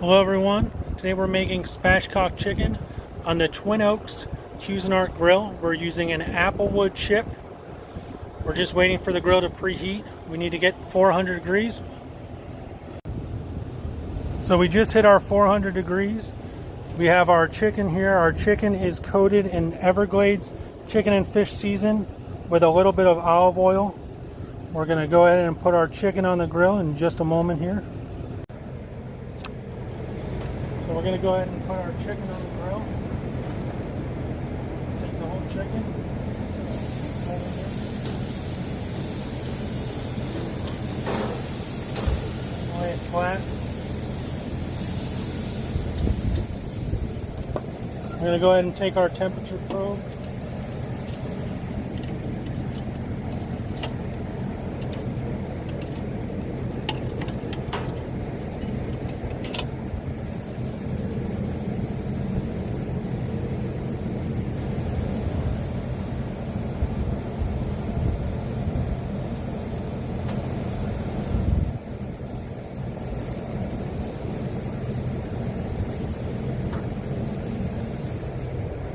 Hello everyone, today we're making spatchcock chicken on the Twin Oaks Cuisinart grill. We're using an applewood chip. We're just waiting for the grill to preheat. We need to get 400 degrees. So we just hit our 400 degrees. We have our chicken here. Our chicken is coated in Everglades chicken and fish season with a little bit of olive oil. We're going to go ahead and put our chicken on the grill in just a moment here. So we're going to go ahead and put our chicken on the grill. Take the whole chicken. Lay it flat. We're going to go ahead and take our temperature probe.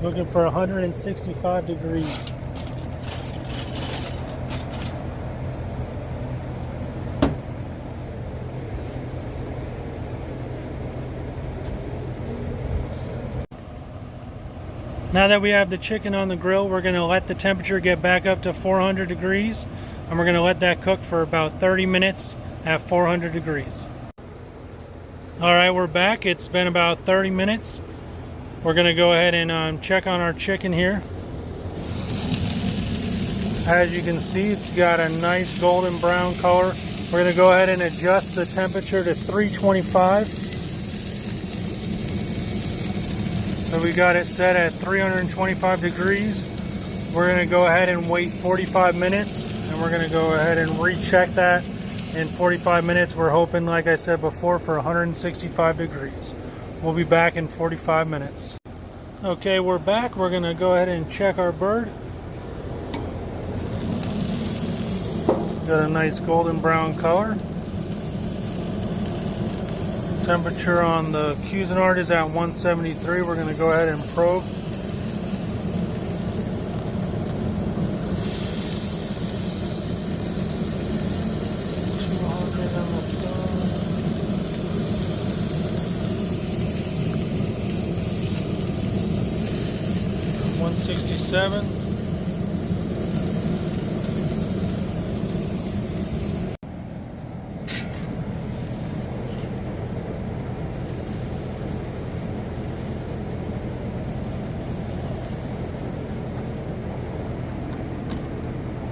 Looking for 165 degrees. Now that we have the chicken on the grill, we're going to let the temperature get back up to 400 degrees, and we're going to let that cook for about 30 minutes at 400 degrees. Alright, we're back. It's been about 30 minutes. We're going to go ahead and check on our chicken here. As you can see, it's got a nice golden brown color. We're going to go ahead and adjust the temperature to 325. So we got it set at 325 degrees. We're going to go ahead and wait 45 minutes, and we're going to go ahead and recheck that in 45 minutes. We're hoping, like I said before, for 165 degrees. We'll be back in 45 minutes. Okay, we're back. We're going to go ahead and check our bird. Got a nice golden brown color. Temperature on the Cuisinart is at 173. We're going to go ahead and probe. $167.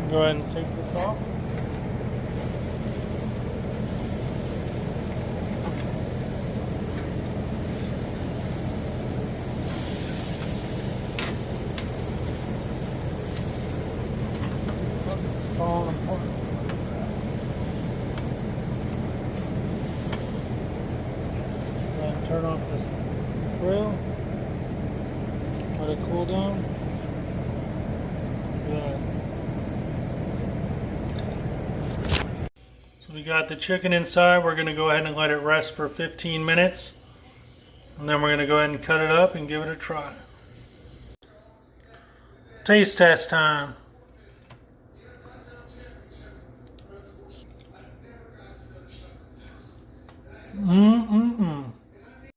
Go ahead and take this off. Falling apart. Turn off this grill. Let it cool down. Good. So we got the chicken inside. We're going to go ahead and let it rest for 15 minutes. And then we're going to go ahead and cut it up and give it a try. Taste test time.